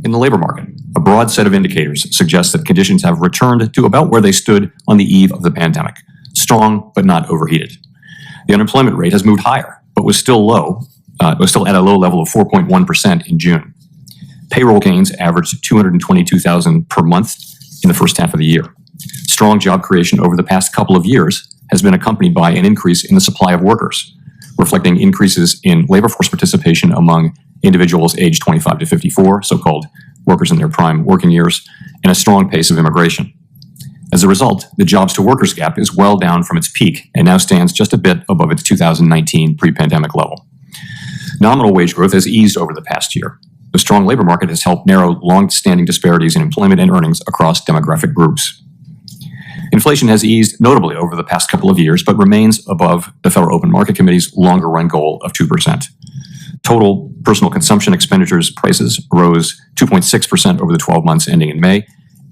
In the labor market, a broad set of indicators suggests that conditions have returned to about where they stood on the eve of the pandemic, strong but not overheated. The unemployment rate has moved higher, but was still low. Was still at a low level of 4.1% in June. Payroll gains averaged 222,000 per month in the first half of the year. Strong job creation over the past couple of years has been accompanied by an increase in the supply of workers, reflecting increases in labor force participation among individuals aged 25 to 54, so-called workers in their prime working years, and a strong pace of immigration. As a result, the jobs-to-workers gap is well down from its peak and now stands just a bit above its 2019 pre-pandemic level. Nominal wage growth has eased over the past year. The strong labor market has helped narrow long-standing disparities in employment and earnings across demographic groups. Inflation has eased notably over the past couple of years, but remains above the Federal Open Market Committee's longer-run goal of 2%. Total personal consumption expenditures prices rose 2.6% over the 12 months ending in May.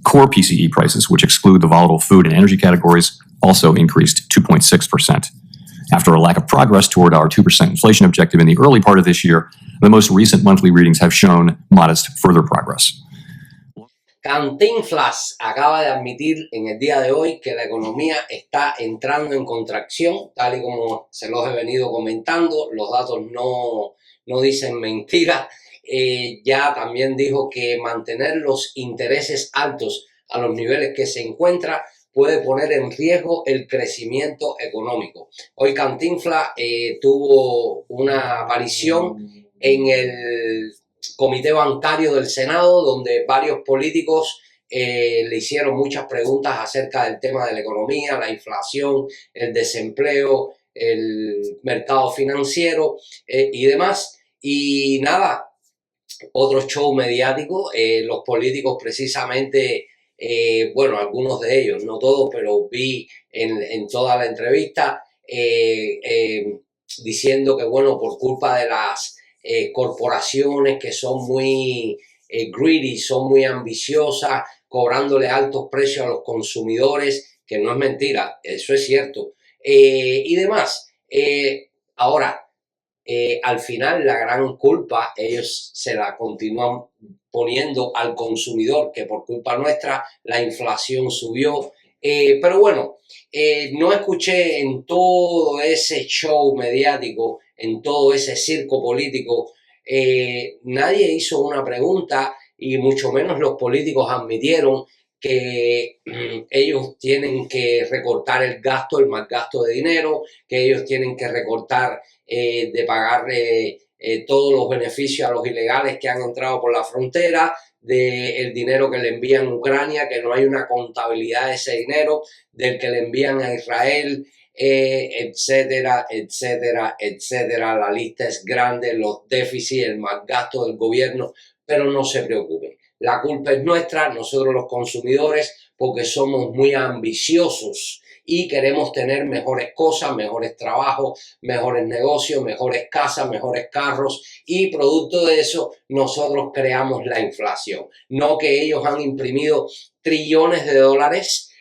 Core PCE prices, which exclude the volatile food and energy categories, also increased 2.6%. After a lack of progress toward our 2% inflation objective in the early part of this year, the most recent monthly readings have shown modest further progress. Cantinflas acaba de admitir en el día de hoy que la economía está entrando en contracción, tal y como se los he venido comentando. Los datos no dicen mentira. Ya también dijo que mantener los intereses altos a los niveles que se encuentra puede poner en riesgo el crecimiento económico. Hoy Cantinflas tuvo una aparición en el Comité Bancario del Senado, donde varios políticos le hicieron muchas preguntas acerca del tema de la economía, la inflación, el desempleo, el mercado financiero y demás. Y nada, otro show mediático, los políticos precisamente, bueno, algunos de ellos, no todos, pero vi en toda la entrevista diciendo que, bueno, por culpa de las corporaciones que son muy greedy, son muy ambiciosas, cobrándole altos precios a los consumidores, que no es mentira, eso es cierto, y demás. Ahora, al final la gran culpa ellos se la continúan poniendo al consumidor, que por culpa nuestra la inflación subió. Pero bueno, no escuché en todo ese show mediático, en todo ese circo político, nadie hizo una pregunta, y mucho menos los políticos admitieron que ellos tienen que recortar el gasto, el mal gasto de dinero, que ellos tienen que recortar de pagar todos los beneficios a los ilegales que han entrado por la frontera, del dinero que le envían a Ucrania, que no hay una contabilidad de ese dinero, del que le envían a Israel, etcétera, etcétera, etcétera. La lista es grande, los déficits, el mal gasto del gobierno, pero no se preocupen. La culpa es nuestra, nosotros los consumidores, porque somos muy ambiciosos y queremos tener mejores cosas, mejores trabajos, mejores negocios, mejores casas, mejores carros, y producto de eso nosotros creamos la inflación. No que ellos han imprimido trillones de dólares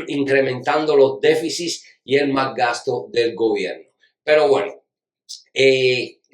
incrementando los déficits y el mal gasto del gobierno. Pero bueno,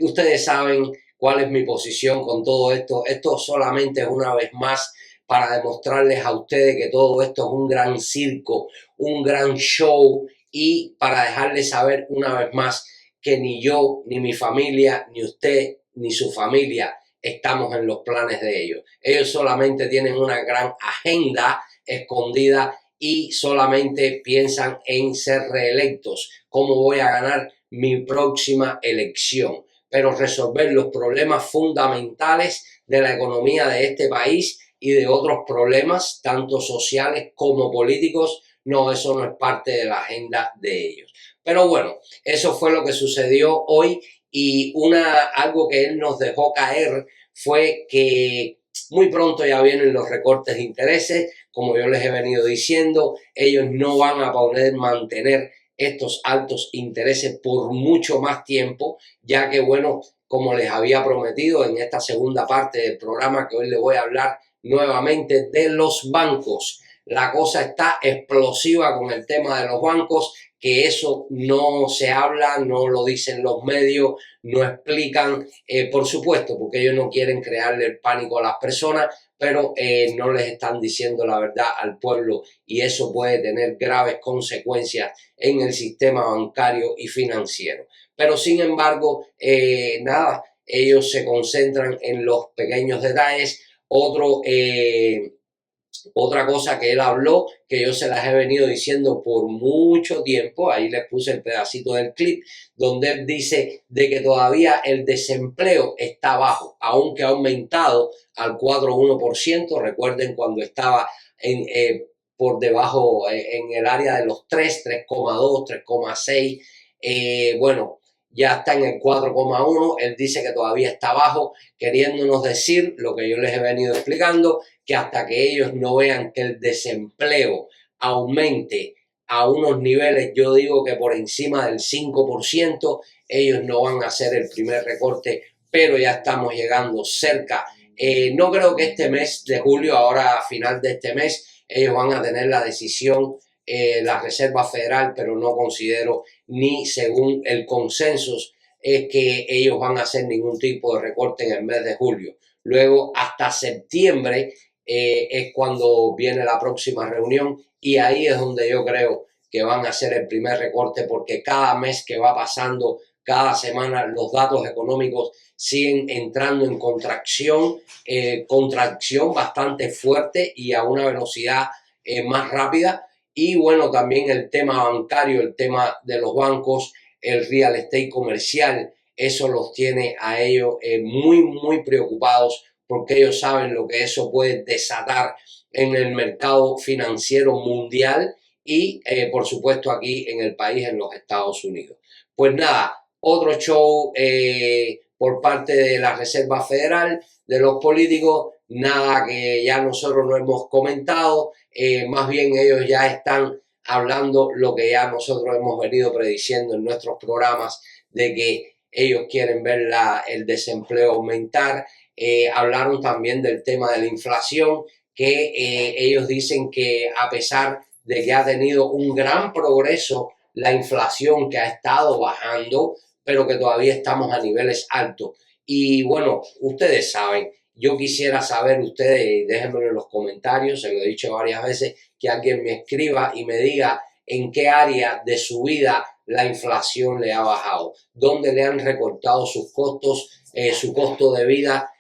ustedes saben cuál es mi posición con todo esto. Esto solamente es una vez más para demostrarles a ustedes que todo esto es un gran circo, un gran show, y para dejarles saber una vez más que ni yo, ni mi familia, ni usted, ni su familia estamos en los planes de ellos. Ellos solamente tienen una gran agenda escondida y solamente piensan en ser reelectos. ¿Cómo voy a ganar mi próxima elección? Pero resolver los problemas fundamentales de la economía de este país y de otros problemas, tanto sociales como políticos, no, eso no es parte de la agenda de ellos. Pero bueno, eso fue lo que sucedió hoy, y algo que él nos dejó caer fue que muy pronto ya vienen los recortes de intereses. Como yo les he venido diciendo, ellos no van a poder mantener estos altos intereses por mucho más tiempo, ya que, bueno, como les había prometido en esta segunda parte del programa, que hoy les voy a hablar nuevamente de los bancos. la cosa está explosiva con el tema de los bancos, que eso no se habla, no lo dicen los medios, no explican, por supuesto, porque ellos no quieren crearle el pánico a las personas, pero no les están diciendo la verdad al pueblo y eso puede tener graves consecuencias en el sistema bancario y financiero. Pero sin embargo, nada, ellos se concentran en los pequeños detalles. Otra cosa que él habló, que yo se las he venido diciendo por mucho tiempo, ahí les puse el pedacito del clip, donde él dice de que todavía el desempleo está bajo, aunque ha aumentado al 4,1%. Recuerden cuando estaba por debajo, en el área de los 3,2, 3,6, bueno, ya está en el 4,1, él dice que todavía está bajo, queriéndonos decir lo que yo les he venido explicando, que hasta que ellos no vean que el desempleo aumente a unos niveles, yo digo que por encima del 5%, ellos no van a hacer el primer recorte, pero ya estamos llegando cerca. No creo que este mes de julio, ahora a final de este mes, ellos van a tener la decisión, la Reserva Federal, pero no considero, ni según el consenso, es que ellos van a hacer ningún tipo de recorte en el mes de julio. Luego, hasta septiembre, es cuando viene la próxima reunión y ahí es donde yo creo que van a hacer el primer recorte, porque cada mes que va pasando, cada semana, los datos económicos siguen entrando en contracción, contracción bastante fuerte y a una velocidad más rápida. Y bueno, también el tema bancario, el tema de los bancos, el real estate comercial, eso los tiene a ellos muy preocupados, porque ellos saben lo que eso puede desatar en el mercado financiero mundial y por supuesto aquí en el país, en los Estados Unidos. Pues nada, otro show por parte de la Reserva Federal, de los políticos, nada que ya nosotros no hemos comentado, más bien ellos ya están hablando lo que ya nosotros hemos venido prediciendo en nuestros programas, de que ellos quieren ver el desempleo aumentar. Hablaron también del tema de la inflación, que ellos dicen que a pesar de que ha tenido un gran progreso la inflación, que ha estado bajando, pero que todavía estamos a niveles altos. Y bueno, ustedes saben, yo quisiera saber, ustedes, déjenmelo en los comentarios, se lo he dicho varias veces, que alguien me escriba y me diga en qué área de su vida la inflación le ha bajado, dónde le han recortado sus costos, su costo de vida,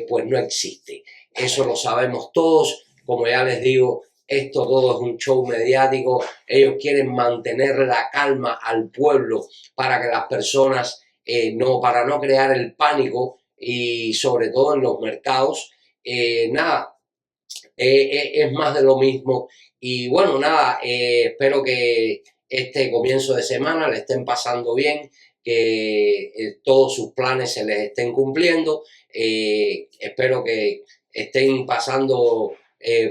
pues no existe. Eso lo sabemos todos. Como ya les digo, esto todo es un show mediático. Ellos quieren mantener la calma al pueblo para que las personas, para no crear el pánico, y sobre todo en los mercados, nada, es más de lo mismo. Y bueno, nada, espero que este comienzo de semana le estén pasando bien, que todos sus planes se les estén cumpliendo. Espero que estén pasando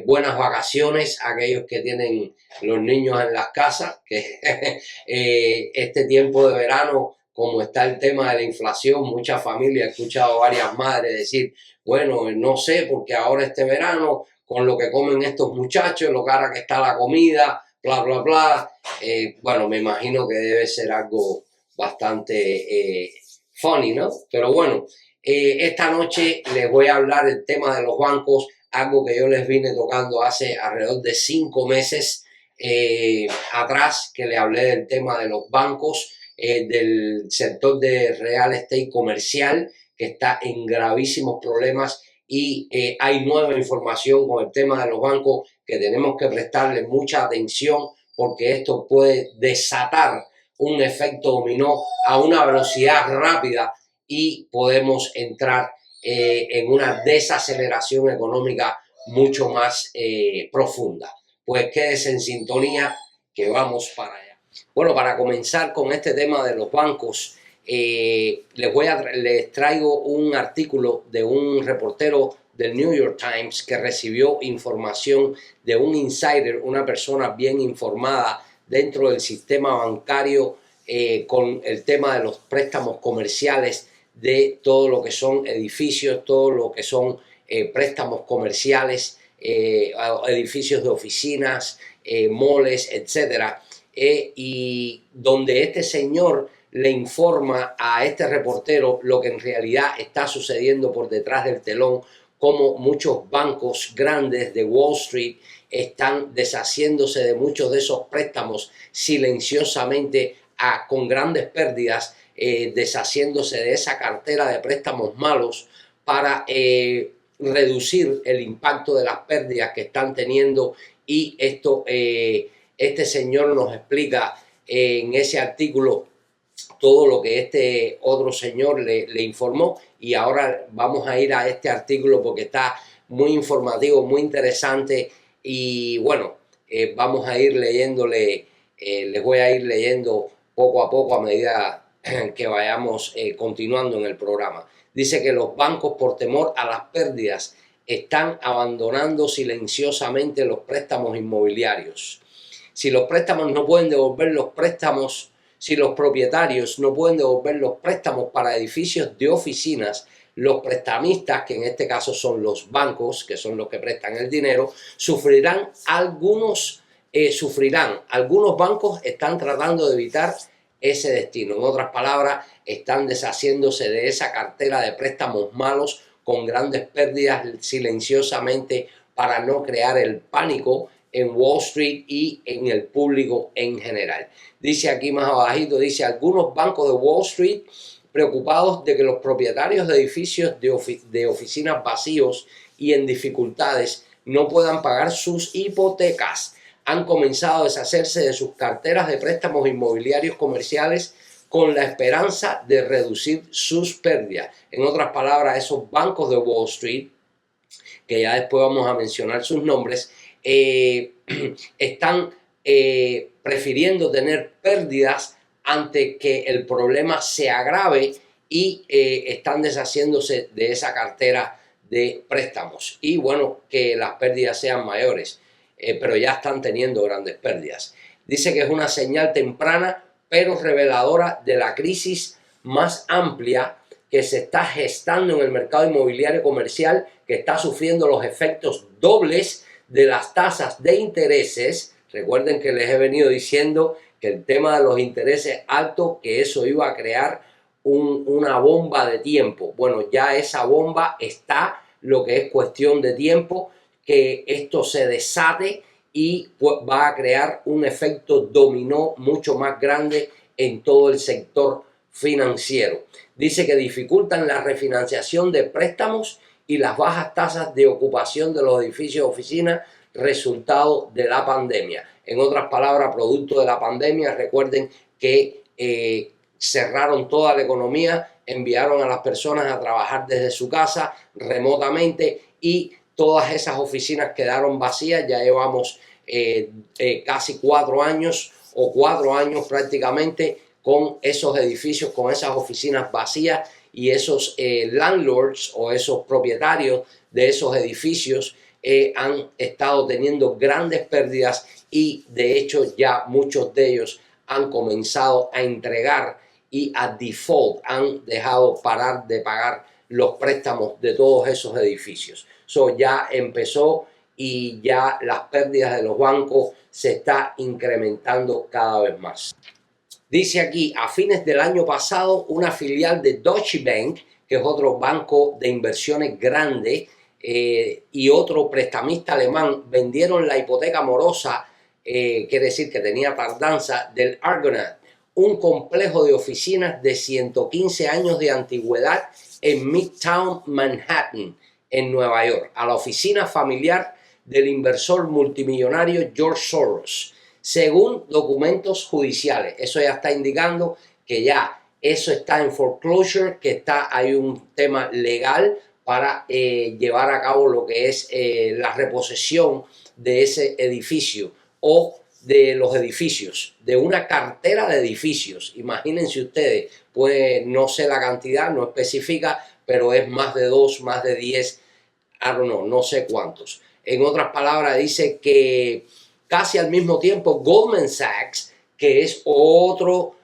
buenas vacaciones aquellos que tienen los niños en las casas, que este tiempo de verano, como está el tema de la inflación, muchas familias, he escuchado a varias madres decir, bueno, no sé, porque ahora este verano, con lo que comen estos muchachos, lo cara que está la comida, bla. Bueno, me imagino que debe ser algo bastante funny, ¿no? Pero bueno, esta noche les voy a hablar del tema de los bancos, algo que yo les vine tocando hace alrededor de 5 meses atrás, que le hablé del tema de los bancos, del sector de real estate comercial, que está en gravísimos problemas, y hay nueva información con el tema de los bancos que tenemos que prestarle mucha atención, porque esto puede desatar un efecto dominó a una velocidad rápida y podemos entrar en una desaceleración económica mucho más profunda. Pues quédese en sintonía, que vamos para allá. Bueno, para comenzar con este tema de los bancos, les traigo un artículo de un reportero del New York Times que recibió información de un insider, una persona bien informada dentro del sistema bancario, con el tema de los préstamos comerciales, de todo lo que son edificios, todo lo que son préstamos comerciales edificios de oficinas, moles, etcétera, y donde este señor le informa a este reportero lo que en realidad está sucediendo por detrás del telón, como muchos bancos grandes de Wall Street están deshaciéndose de muchos de esos préstamos silenciosamente con grandes pérdidas, deshaciéndose de esa cartera de préstamos malos para reducir el impacto de las pérdidas que están teniendo. Y esto, este señor nos explica en ese artículo todo lo que este otro señor le informó, y ahora vamos a ir a este artículo porque está muy informativo, muy interesante, y bueno, vamos a ir leyéndole, les voy a ir leyendo poco a poco a medida que vayamos continuando en el programa. Dice que los bancos, por temor a las pérdidas, están abandonando silenciosamente los préstamos inmobiliarios. Si los préstamos no pueden devolver los préstamos, si los propietarios no pueden devolver los préstamos para edificios de oficinas, los prestamistas, que en este caso son los bancos, que son los que prestan el dinero, sufrirán. Algunos bancos están tratando de evitar ese destino. En otras palabras, están deshaciéndose de esa cartera de préstamos malos con grandes pérdidas silenciosamente para no crear el pánico en Wall Street y en el público en general. Dice aquí más abajito, dice: algunos bancos de Wall Street, preocupados de que los propietarios de edificios de oficinas vacíos y en dificultades no puedan pagar sus hipotecas, han comenzado a deshacerse de sus carteras de préstamos inmobiliarios comerciales con la esperanza de reducir sus pérdidas. En otras palabras, esos bancos de Wall Street, que ya después vamos a mencionar sus nombres, están prefiriendo tener pérdidas antes que el problema se agrave, y están deshaciéndose de esa cartera de préstamos. Y bueno, que las pérdidas sean mayores, pero ya están teniendo grandes pérdidas. Dice que es una señal temprana pero reveladora de la crisis más amplia que se está gestando en el mercado inmobiliario comercial, que está sufriendo los efectos dobles de las tasas de intereses. Recuerden que les he venido diciendo que el tema de los intereses altos, que eso iba a crear una bomba de tiempo. Bueno, ya esa bomba está, lo que es cuestión de tiempo que esto se desate, y pues va a crear un efecto dominó mucho más grande en todo el sector financiero. Dice que dificultan la refinanciación de préstamos y las bajas tasas de ocupación de los edificios de oficinas, resultado de la pandemia. En otras palabras, producto de la pandemia. Recuerden que cerraron toda la economía, enviaron a las personas a trabajar desde su casa remotamente, y todas esas oficinas quedaron vacías. Ya llevamos casi 4 años o 4 años prácticamente con esos edificios, con esas oficinas vacías, y esos landlords o esos propietarios de esos edificios han estado teniendo grandes pérdidas, y de hecho ya muchos de ellos han comenzado a entregar y a default, han dejado parar de pagar los préstamos de todos esos edificios. Ya empezó, y ya las pérdidas de los bancos se está incrementando cada vez más. Dice aquí, a fines del año pasado, una filial de Deutsche Bank, que es otro banco de inversiones grande, y otro prestamista alemán vendieron la hipoteca morosa, quiere decir que tenía tardanza, del Argonaut, un complejo de oficinas de 115 años de antigüedad en Midtown Manhattan, en Nueva York, a la oficina familiar del inversor multimillonario George Soros, según documentos judiciales. Eso ya está indicando que ya eso está en foreclosure, que hay un tema legal para llevar a cabo lo que es la reposesión de ese edificio, o de los edificios, de una cartera de edificios. Imagínense ustedes, pues no sé la cantidad, no especifica, pero es más de 2, más de 10, I don't know, no sé cuántos. En otras palabras, dice que casi al mismo tiempo Goldman Sachs, que es otro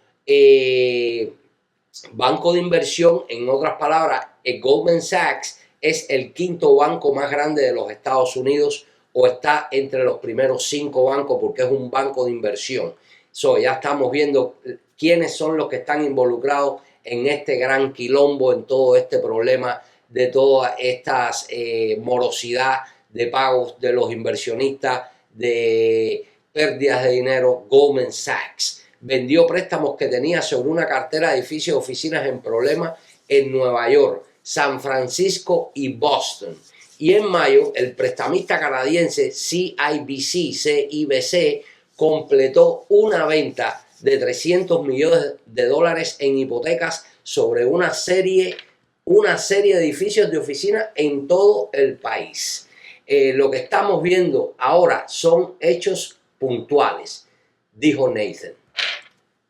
banco de inversión, en otras palabras, Goldman Sachs es el quinto banco más grande de los Estados Unidos, o está entre los primeros 5 bancos porque es un banco de inversión. Ya estamos viendo quiénes son los que están involucrados en este gran quilombo, en todo este problema de toda esta morosidad de pagos de los inversionistas, de pérdidas de dinero. Goldman Sachs vendió préstamos que tenía sobre una cartera de edificios y oficinas en problemas en Nueva York, San Francisco y Boston. Y en mayo, el prestamista canadiense CIBC completó una venta de 300 millones de dólares en hipotecas sobre una serie de edificios de oficinas en todo el país. Lo que estamos viendo ahora son hechos puntuales, dijo Nathan.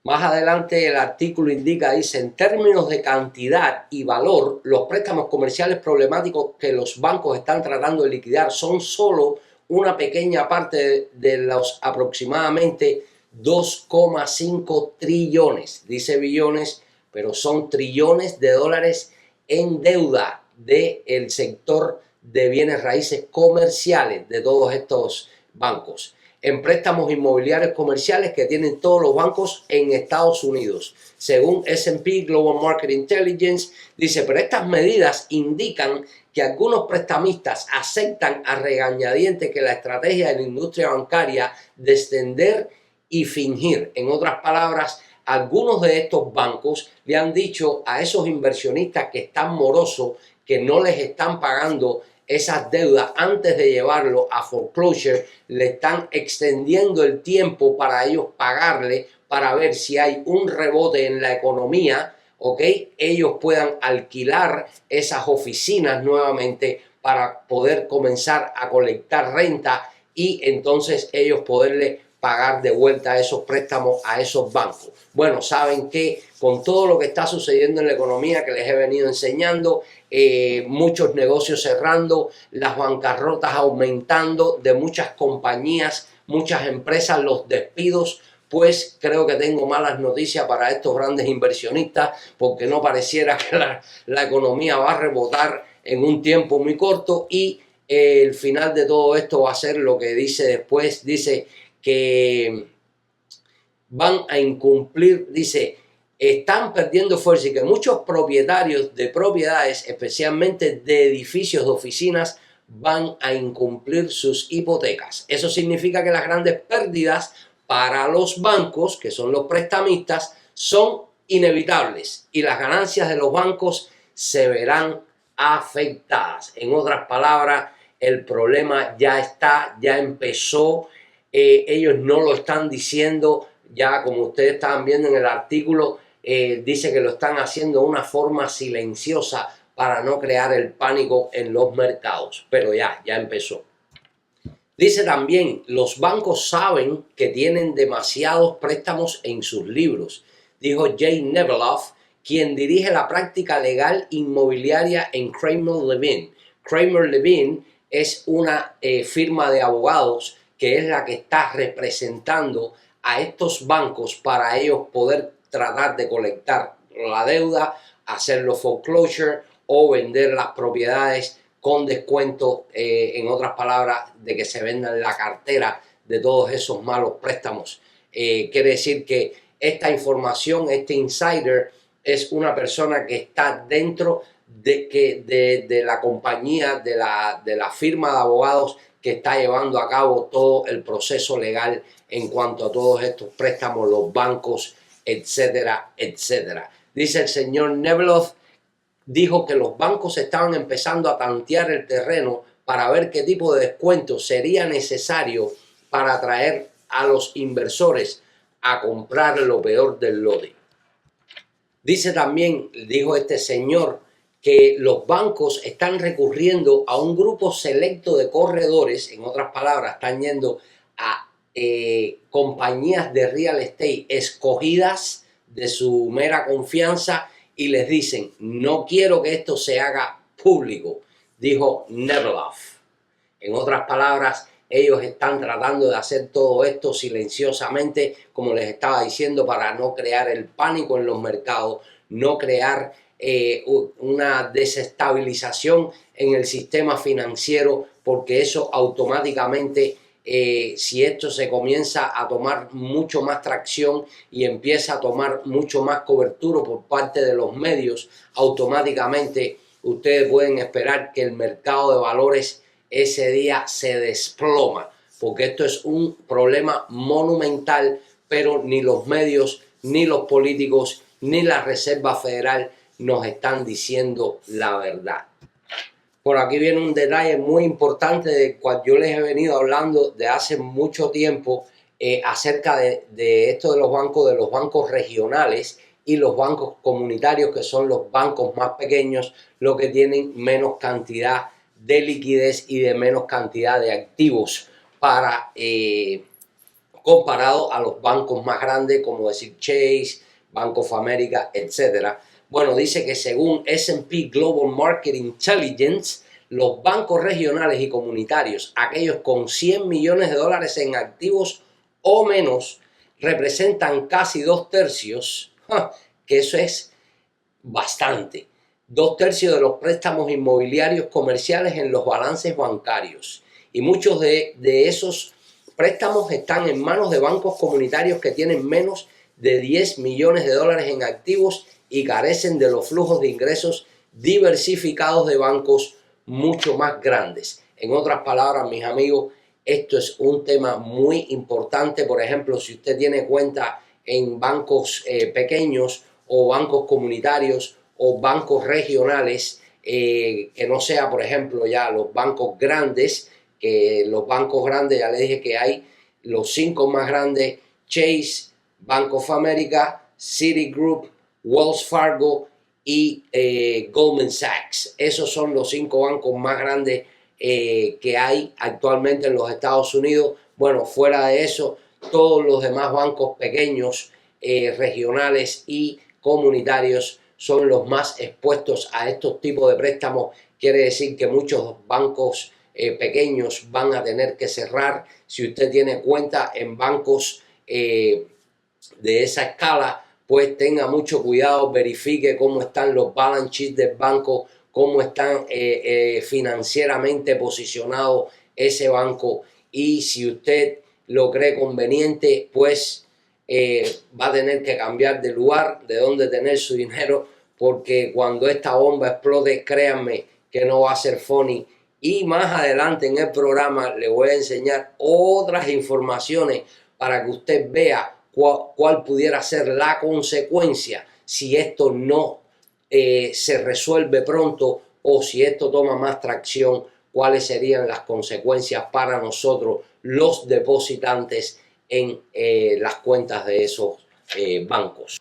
Más adelante el artículo indica, dice, en términos de cantidad y valor, los préstamos comerciales problemáticos que los bancos están tratando de liquidar son solo una pequeña parte de los aproximadamente 2,5 trillones, dice billones, pero son trillones de dólares en deuda del sector de bienes raíces comerciales de todos estos bancos, en préstamos inmobiliarios comerciales que tienen todos los bancos en Estados Unidos. Según S&P Global Market Intelligence, dice, pero estas medidas indican que algunos prestamistas aceptan a regañadientes que la estrategia de la industria bancaria de extender y fingir. En otras palabras, algunos de estos bancos le han dicho a esos inversionistas que están morosos, que no les están pagando esas deudas antes de llevarlo a foreclosure, le están extendiendo el tiempo para ellos pagarle, para ver si hay un rebote en la economía, ¿ok? Ellos puedan alquilar esas oficinas nuevamente para poder comenzar a colectar renta y entonces ellos poderle pagar de vuelta esos préstamos a esos bancos. Bueno, saben que con todo lo que está sucediendo en la economía que les he venido enseñando, muchos negocios cerrando, las bancarrotas aumentando de muchas compañías, muchas empresas, los despidos, pues creo que tengo malas noticias para estos grandes inversionistas, porque no pareciera que la economía va a rebotar en un tiempo muy corto y el final de todo esto va a ser lo que dice después, dice que van a incumplir, dice, están perdiendo fuerza y que muchos propietarios de propiedades, especialmente de edificios de oficinas, van a incumplir sus hipotecas. Eso significa que las grandes pérdidas para los bancos, que son los prestamistas, son inevitables y las ganancias de los bancos se verán afectadas. En otras palabras, el problema ya está, ya empezó. Ellos no lo están diciendo, ya como ustedes estaban viendo en el artículo, dice que lo están haciendo de una forma silenciosa para no crear el pánico en los mercados, pero ya empezó. Dice también, los bancos saben que tienen demasiados préstamos en sus libros, dijo Jay Neveloff, quien dirige la práctica legal inmobiliaria en Kramer Levin. Kramer Levin es una firma de abogados que es la que está representando a estos bancos para ellos poder tratar de colectar la deuda, hacer los foreclosure o vender las propiedades con descuento, en otras palabras, de que se vendan la cartera de todos esos malos préstamos. Quiere decir que esta información, este insider, es una persona que está dentro de la compañía, de la firma de abogados que está llevando a cabo todo el proceso legal en cuanto a todos estos préstamos, los bancos, etcétera, etcétera. Dice el señor Neveloff, dijo que los bancos estaban empezando a tantear el terreno para ver qué tipo de descuento sería necesario para atraer a los inversores a comprar lo peor del lote. Dice también, dijo este señor, que los bancos están recurriendo a un grupo selecto de corredores, en otras palabras, están yendo a compañías de real estate escogidas de su mera confianza y les dicen, no quiero que esto se haga público, dijo Neveloff. En otras palabras, ellos están tratando de hacer todo esto silenciosamente, como les estaba diciendo, para no crear el pánico en los mercados, no crear una desestabilización en el sistema financiero, porque eso automáticamente, si esto se comienza a tomar mucho más tracción y empieza a tomar mucho más cobertura por parte de los medios, automáticamente ustedes pueden esperar que el mercado de valores ese día se desploma, porque esto es un problema monumental, pero ni los medios, ni los políticos, ni la Reserva Federal nos están diciendo la verdad. Por aquí viene un detalle muy importante del cual yo les he venido hablando de hace mucho tiempo, acerca de esto de los bancos regionales y los bancos comunitarios, que son los bancos más pequeños, los que tienen menos cantidad de liquidez y de menos cantidad de activos para comparado a los bancos más grandes, como decir Chase, Bank of America, etcétera. Bueno, dice que según S&P Global Market Intelligence, los bancos regionales y comunitarios, aquellos con 100 millones de dólares en activos o menos, representan casi 2/3, que eso es bastante, 2/3 de los préstamos inmobiliarios comerciales en los balances bancarios. Y muchos de esos préstamos están en manos de bancos comunitarios que tienen menos de 10 millones de dólares en activos y carecen de los flujos de ingresos diversificados de bancos mucho más grandes. En otras palabras, mis amigos, esto es un tema muy importante. Por ejemplo, si usted tiene cuenta en bancos pequeños o bancos comunitarios o bancos regionales, que no sea, por ejemplo, ya los bancos grandes, que los bancos grandes, ya les dije que hay los 5 más grandes: Chase, Bank of America, Citigroup, Wells Fargo y Goldman Sachs. Esos son los 5 bancos más grandes que hay actualmente en los Estados Unidos. Bueno, fuera de eso, todos los demás bancos pequeños, regionales y comunitarios son los más expuestos a estos tipos de préstamos. Quiere decir que muchos bancos pequeños van a tener que cerrar. Si usted tiene cuenta en bancos de esa escala, pues tenga mucho cuidado, verifique cómo están los balance sheets del banco, cómo están financieramente posicionado ese banco, y si usted lo cree conveniente, pues va a tener que cambiar de lugar, de donde tener su dinero, porque cuando esta bomba explote, créanme que no va a ser funny. Y más adelante en el programa le voy a enseñar otras informaciones para que usted vea cuál pudiera ser la consecuencia si esto no se resuelve pronto, o si esto toma más tracción, cuáles serían las consecuencias para nosotros, los depositantes en las cuentas de esos bancos.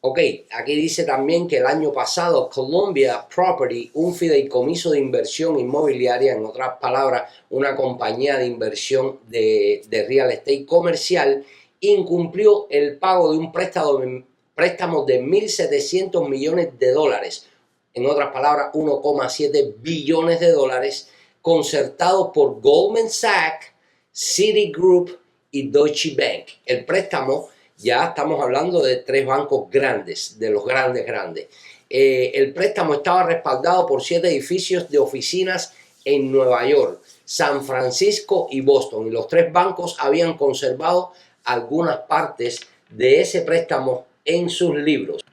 Ok, aquí dice también que el año pasado Columbia Property, un fideicomiso de inversión inmobiliaria, en otras palabras, una compañía de inversión de real estate comercial, incumplió el pago de un préstamo de 1.700 millones de dólares, en otras palabras, 1,7 billones de dólares, concertado por Goldman Sachs, Citigroup y Deutsche Bank. El préstamo, ya estamos hablando de 3 bancos grandes, de los grandes. El préstamo estaba respaldado por 7 edificios de oficinas en Nueva York, San Francisco y Boston. Y los 3 bancos habían conservado algunas partes de ese préstamo en sus libros.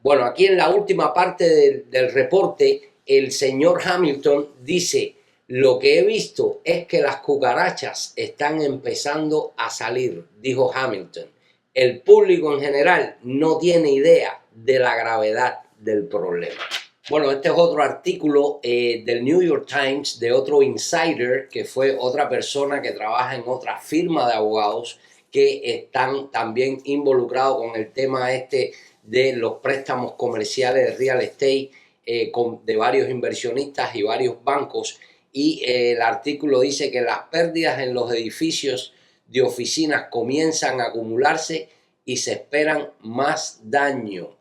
Bueno, aquí en la última parte del reporte, el señor Hamilton dice: lo que he visto es que las cucarachas están empezando a salir, dijo Hamilton. El público en general no tiene idea de la gravedad del problema. Bueno, este es otro artículo del New York Times, de otro insider, que fue otra persona que trabaja en otra firma de abogados que están también involucrados con el tema de los préstamos comerciales de real estate, de varios inversionistas y varios bancos. Y el artículo dice que las pérdidas en los edificios de oficinas comienzan a acumularse y se esperan más daño.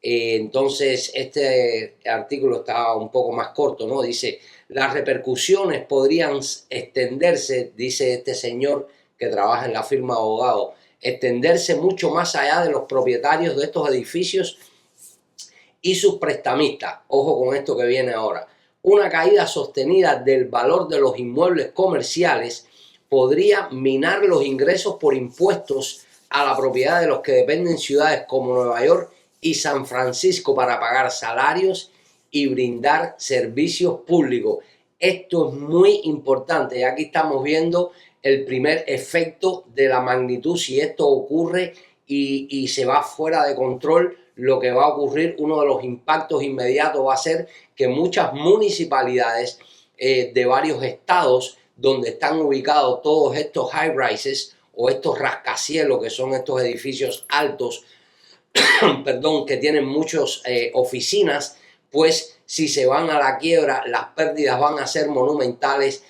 Entonces, este artículo está un poco más corto, ¿no? Dice: las repercusiones podrían extenderse, dice este señor que trabaja en la firma de abogados, extenderse mucho más allá de los propietarios de estos edificios y sus prestamistas. Ojo con esto que viene ahora. Una caída sostenida del valor de los inmuebles comerciales podría minar los ingresos por impuestos a la propiedad de los que dependen ciudades como Nueva York y San Francisco para pagar salarios y brindar servicios públicos. Esto es muy importante y aquí estamos viendo el primer efecto de la magnitud. Si esto ocurre y se va fuera de control, lo que va a ocurrir, uno de los impactos inmediatos va a ser que muchas municipalidades de varios estados donde están ubicados todos estos high rises o estos rascacielos, que son estos edificios altos, perdón, que tienen muchas oficinas, pues si se van a la quiebra, las pérdidas van a ser monumentales.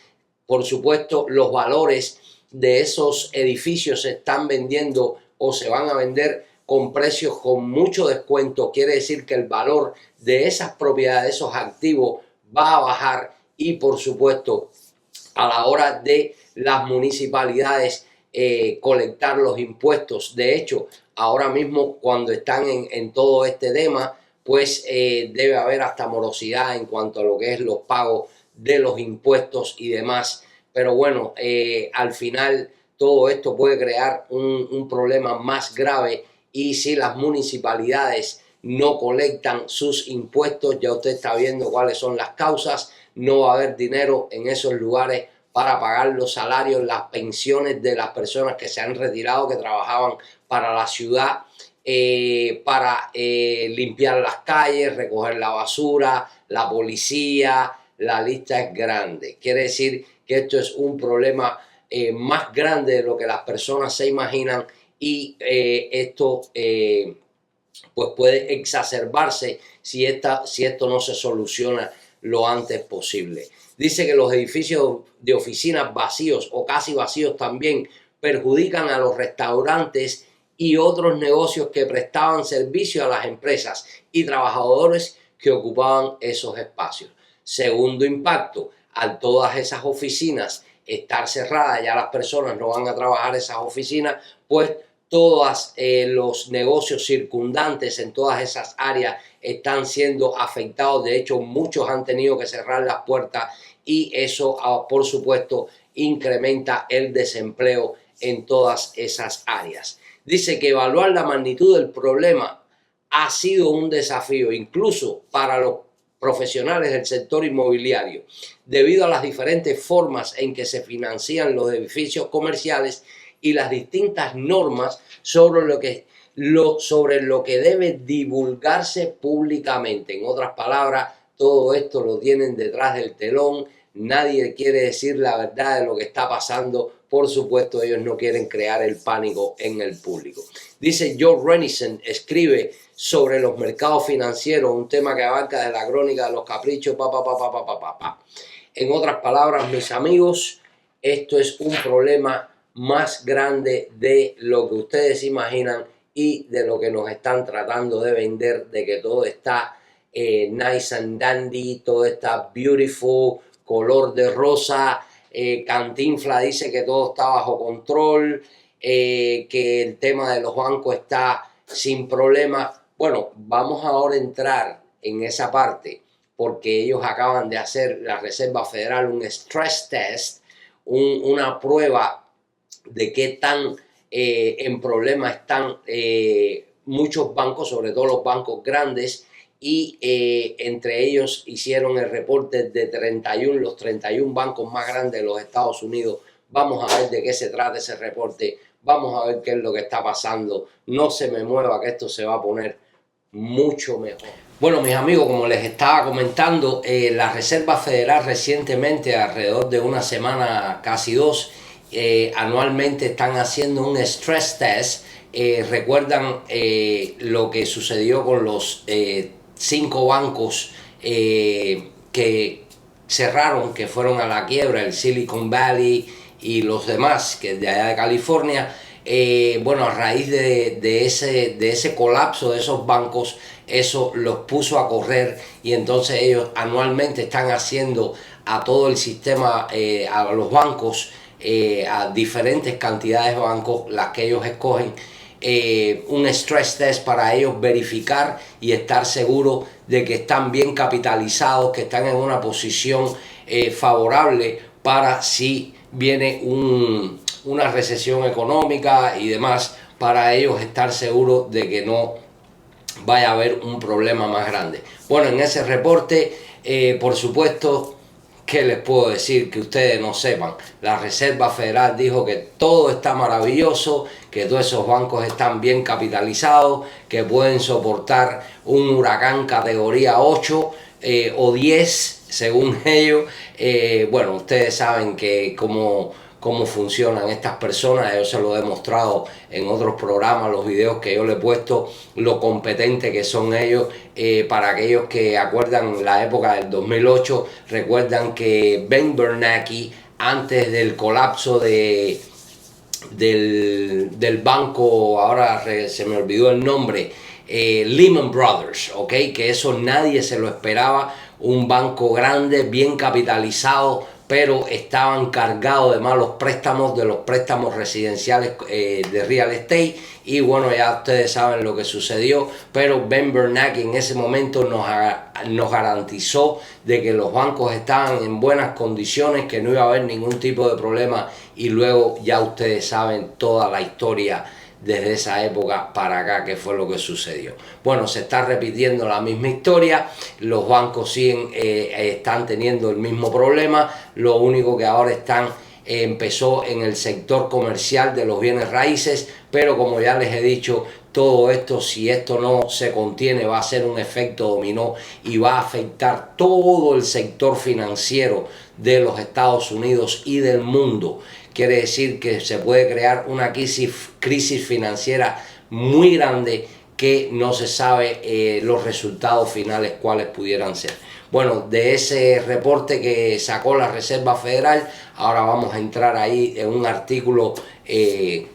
Por supuesto, los valores de esos edificios se están vendiendo o se van a vender con precios con mucho descuento. Quiere decir que el valor de esas propiedades, esos activos, va a bajar y por supuesto a la hora de las municipalidades colectar los impuestos. De hecho, ahora mismo cuando están en todo este tema, pues debe haber hasta morosidad en cuanto a lo que es los pagos de los impuestos y demás. Pero bueno, al final todo esto puede crear un problema más grave y si las municipalidades no colectan sus impuestos, ya usted está viendo cuáles son las causas, no va a haber dinero en esos lugares para pagar los salarios, las pensiones de las personas que se han retirado, que trabajaban para la ciudad, para limpiar las calles, recoger la basura, la policía, la lista es grande. Quiere decir que esto es un problema más grande de lo que las personas se imaginan y esto pues puede exacerbarse si esto no se soluciona lo antes posible. Dice que los edificios de oficinas vacíos o casi vacíos también perjudican a los restaurantes y otros negocios que prestaban servicio a las empresas y trabajadores que ocupaban esos espacios. Segundo impacto, al todas esas oficinas estar cerradas, ya las personas no van a trabajar esas oficinas, pues todos los negocios circundantes en todas esas áreas están siendo afectados. De hecho, muchos han tenido que cerrar las puertas y eso, por supuesto, incrementa el desempleo en todas esas áreas. Dice que evaluar la magnitud del problema ha sido un desafío, incluso para los profesionales del sector inmobiliario, debido a las diferentes formas en que se financian los edificios comerciales y las distintas normas sobre lo que debe divulgarse públicamente. En otras palabras, todo esto lo tienen detrás del telón. Nadie quiere decir la verdad de lo que está pasando. Por supuesto, ellos no quieren crear el pánico en el público. Dice Joe Renison, escribe sobre los mercados financieros, un tema que abarca de la crónica de los caprichos, En otras palabras, mis amigos, esto es un problema más grande de lo que ustedes imaginan y de lo que nos están tratando de vender, de que todo está nice and dandy, todo está beautiful, color de rosa. Cantinflas dice que todo está bajo control, que el tema de los bancos está sin problemas. Bueno, vamos ahora a entrar en esa parte porque ellos acaban de hacer, la Reserva Federal, un stress test, una prueba de qué tan en problemas están muchos bancos, sobre todo los bancos grandes, y entre ellos hicieron el reporte de los 31 bancos más grandes de los Estados Unidos. Vamos a ver de qué se trata ese reporte, vamos a ver qué es lo que está pasando. No se me mueva que esto se va a poner mucho mejor. Bueno, mis amigos, como les estaba comentando, la Reserva Federal recientemente, alrededor de una semana, casi dos, anualmente están haciendo un stress test. Recuerdan lo que sucedió con los 5 bancos que cerraron, que fueron a la quiebra, el Silicon Valley y los demás, que de allá de California. Bueno, a raíz de ese colapso de esos bancos, eso los puso a correr y entonces ellos anualmente están haciendo a todo el sistema, a los bancos, a diferentes cantidades de bancos, las que ellos escogen, un stress test para ellos verificar y estar seguros de que están bien capitalizados, que están en una posición favorable para si viene una recesión económica y demás, para ellos estar seguros de que no vaya a haber un problema más grande. Bueno, en ese reporte, por supuesto, ¿qué les puedo decir que ustedes no sepan? La Reserva Federal dijo que todo está maravilloso, que todos esos bancos están bien capitalizados, que pueden soportar un huracán categoría 8 o 10, según ellos. Bueno, ustedes saben que cómo funcionan estas personas, yo se lo he demostrado en otros programas, los videos que yo le he puesto, lo competente que son ellos. Para aquellos que acuerdan la época del 2008, recuerdan que Ben Bernanke, antes del colapso del banco, ahora se me olvidó el nombre, Lehman Brothers, que eso nadie se lo esperaba, un banco grande, bien capitalizado, pero estaban cargados de malos préstamos, de los préstamos residenciales de real estate, y bueno, ya ustedes saben lo que sucedió, pero Ben Bernanke en ese momento nos garantizó de que los bancos estaban en buenas condiciones, que no iba a haber ningún tipo de problema, y luego ya ustedes saben toda la historia desde esa época para acá, que fue lo que sucedió. Bueno, se está repitiendo la misma historia, los bancos siguen, están teniendo el mismo problema, lo único que ahora empezó en el sector comercial de los bienes raíces, pero como ya les he dicho, todo esto, si esto no se contiene, va a ser un efecto dominó y va a afectar todo el sector financiero de los Estados Unidos y del mundo. Quiere decir que se puede crear una crisis financiera muy grande que no se sabe los resultados finales cuáles pudieran ser. Bueno, de ese reporte que sacó la Reserva Federal, ahora vamos a entrar ahí en un artículo que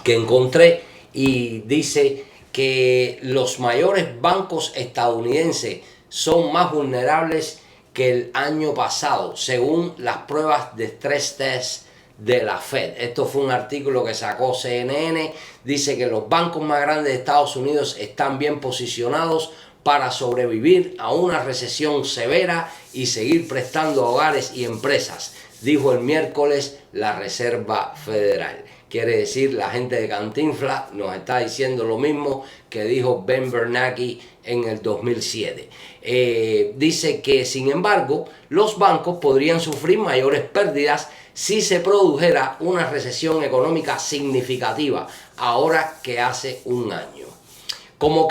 encontré, y dice que los mayores bancos estadounidenses son más vulnerables que el año pasado, según las pruebas de stress test de la Fed. Esto fue un artículo que sacó CNN. Dice que los bancos más grandes de Estados Unidos están bien posicionados para sobrevivir a una recesión severa y seguir prestando a hogares y empresas, dijo el miércoles la Reserva Federal. Quiere decir, la gente de Cantinflas nos está diciendo lo mismo que dijo Ben Bernanke en el 2007. Dice que, sin embargo, los bancos podrían sufrir mayores pérdidas si se produjera una recesión económica significativa, ahora que hace un año. Como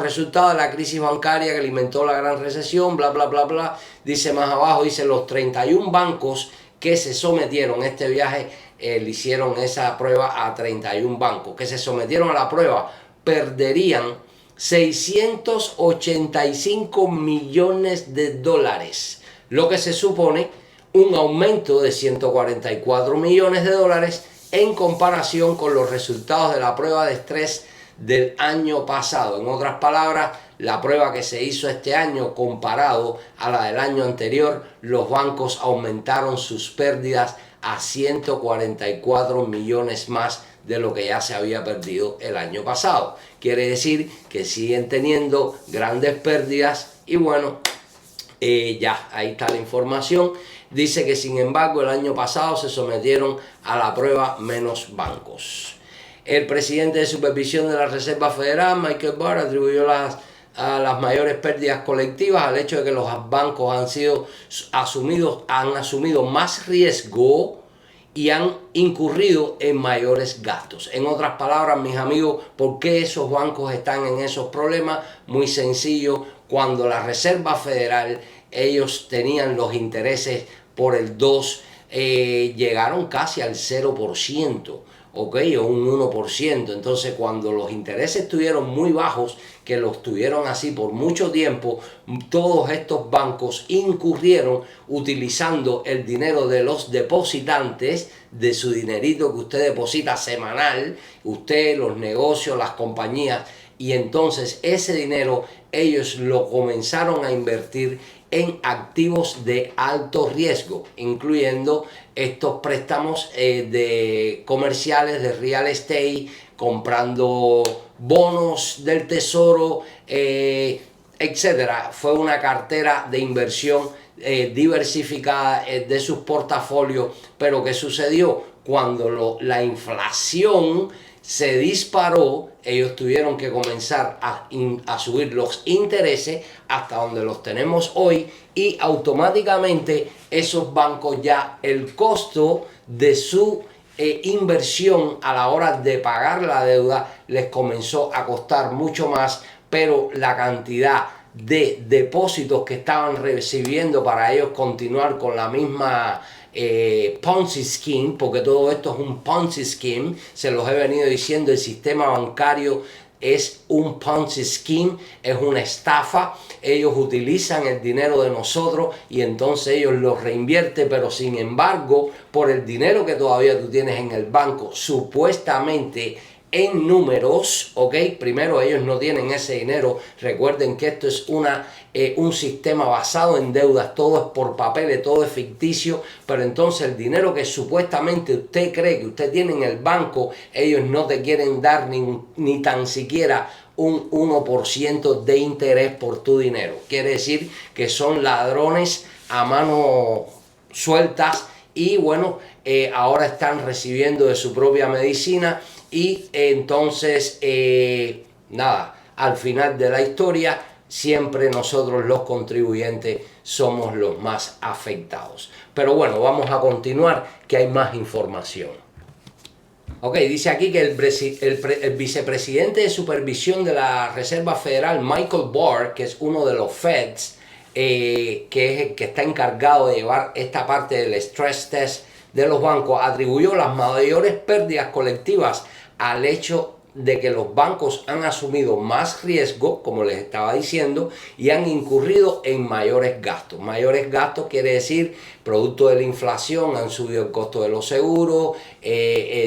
resultado de la crisis bancaria que alimentó la gran recesión, bla, bla, bla, bla, dice más abajo, dice los 31 bancos que se sometieron a este viaje, le hicieron esa prueba a 31 bancos, que se sometieron a la prueba, perderían 685 millones de dólares, lo que se supone un aumento de 144 millones de dólares en comparación con los resultados de la prueba de estrés del año pasado. En otras palabras, la prueba que se hizo este año comparado a la del año anterior, los bancos aumentaron sus pérdidas a 144 millones más de lo que ya se había perdido el año pasado. Quiere decir que siguen teniendo grandes pérdidas y bueno, ya ahí está la información. Dice que sin embargo el año pasado se sometieron a la prueba menos bancos. El presidente de supervisión de la Reserva Federal, Michael Barr, atribuyó a las mayores pérdidas colectivas al hecho de que los bancos han asumido más riesgo y han incurrido en mayores gastos. En otras palabras, mis amigos, ¿por qué esos bancos están en esos problemas? Muy sencillo, cuando la Reserva Federal, ellos tenían los intereses por el 2, llegaron casi al 0%. O un 1%. Entonces, cuando los intereses estuvieron muy bajos, que los tuvieron así por mucho tiempo, todos estos bancos incurrieron utilizando el dinero de los depositantes, de su dinerito que usted deposita semanal, usted, los negocios, las compañías, y entonces ese dinero ellos lo comenzaron a invertir en activos de alto riesgo, incluyendo estos préstamos de comerciales de real estate, comprando bonos del tesoro, etcétera. Fue una cartera de inversión diversificada de sus portafolios. Pero ¿qué sucedió? Cuando la inflación se disparó, ellos tuvieron que comenzar a subir los intereses hasta donde los tenemos hoy, y automáticamente esos bancos ya el costo de su inversión a la hora de pagar la deuda les comenzó a costar mucho más, pero la cantidad de depósitos que estaban recibiendo para ellos continuar con la misma Ponzi Scheme, porque todo esto es un Ponzi Scheme, se los he venido diciendo, el sistema bancario es un Ponzi Scheme, es una estafa. Ellos utilizan el dinero de nosotros y entonces ellos lo reinvierten, pero sin embargo, por el dinero que todavía tú tienes en el banco, supuestamente en números, ¿ok? Primero, ellos no tienen ese dinero. Recuerden que esto es un sistema basado en deudas, todo es por papeles, todo es ficticio, pero entonces el dinero que supuestamente usted cree que usted tiene en el banco, ellos no te quieren dar ni tan siquiera un 1% de interés por tu dinero. Quiere decir que son ladrones a mano sueltas y bueno, ahora están recibiendo de su propia medicina. Y entonces, nada, al final de la historia, siempre nosotros los contribuyentes somos los más afectados. Pero bueno, vamos a continuar, que hay más información. Ok, dice aquí que el vicepresidente de supervisión de la Reserva Federal, Michael Barr, que es uno de los Feds, que es el que está encargado de llevar esta parte del stress test de los bancos, atribuyó las mayores pérdidas colectivas al hecho de que los bancos han asumido más riesgo, como les estaba diciendo, y han incurrido en mayores gastos. Mayores gastos quiere decir, producto de la inflación, han subido el costo de los seguros,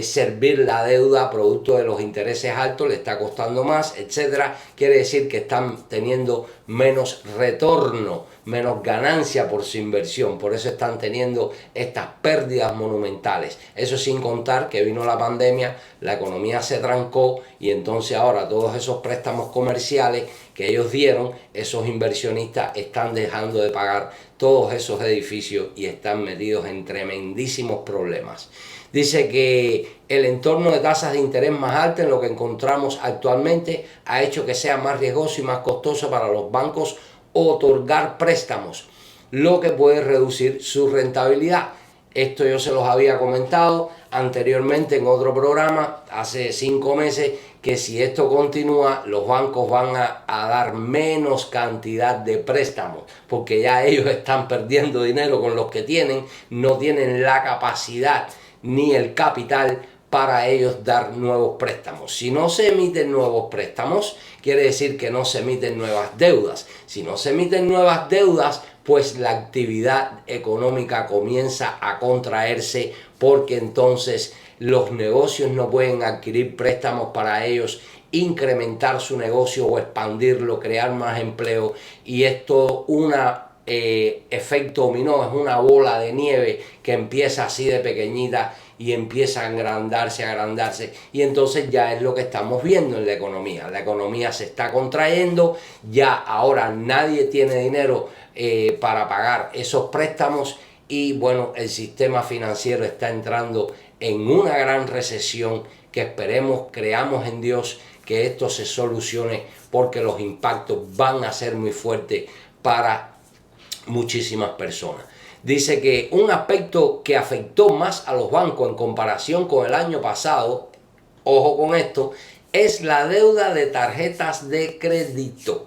servir la deuda, producto de los intereses altos, le está costando más, etcétera. Quiere decir que están teniendo menos retorno, menos ganancia por su inversión, por eso están teniendo estas pérdidas monumentales. Eso sin contar que vino la pandemia, la economía se trancó y entonces ahora todos esos préstamos comerciales que ellos dieron, esos inversionistas están dejando de pagar todos esos edificios y están metidos en tremendísimos problemas. Dice que el entorno de tasas de interés más altas en lo que encontramos actualmente ha hecho que sea más riesgoso y más costoso para los bancos otorgar préstamos, lo que puede reducir su rentabilidad. Esto yo se los había comentado anteriormente en otro programa, hace 5 meses, que si esto continúa, los bancos van a dar menos cantidad de préstamos, porque ya ellos están perdiendo dinero con los que tienen, no tienen la capacidad ni el capital para ellos dar nuevos préstamos. Si no se emiten nuevos préstamos, quiere decir que no se emiten nuevas deudas. Si no se emiten nuevas deudas, pues la actividad económica comienza a contraerse, porque entonces los negocios no pueden adquirir préstamos para ellos incrementar su negocio o expandirlo, crear más empleo, y esto efecto dominó, es una bola de nieve que empieza así de pequeñita y empieza a agrandarse, y entonces ya es lo que estamos viendo en la economía se está contrayendo, ya ahora nadie tiene dinero para pagar esos préstamos, y bueno, el sistema financiero está entrando en una gran recesión que esperemos, creamos en Dios que esto se solucione, porque los impactos van a ser muy fuertes para muchísimas personas. Dice que un aspecto que afectó más a los bancos en comparación con el año pasado, ojo con esto, es la deuda de tarjetas de crédito.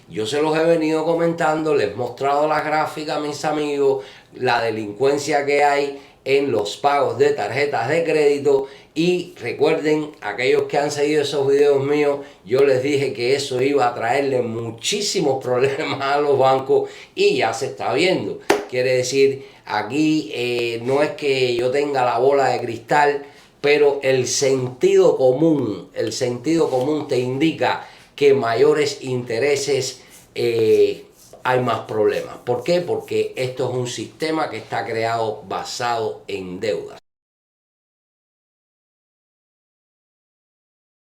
Yo se los he venido comentando, les he mostrado las gráficas a mis amigos, la delincuencia que hay en los pagos de tarjetas de crédito. Y recuerden, aquellos que han seguido esos videos míos, yo les dije que eso iba a traerle muchísimos problemas a los bancos, y ya se está viendo. Quiere decir, aquí no es que yo tenga la bola de cristal, pero el sentido común te indica que mayores intereses hay más problemas. ¿Por qué? Porque esto es un sistema que está creado basado en deudas.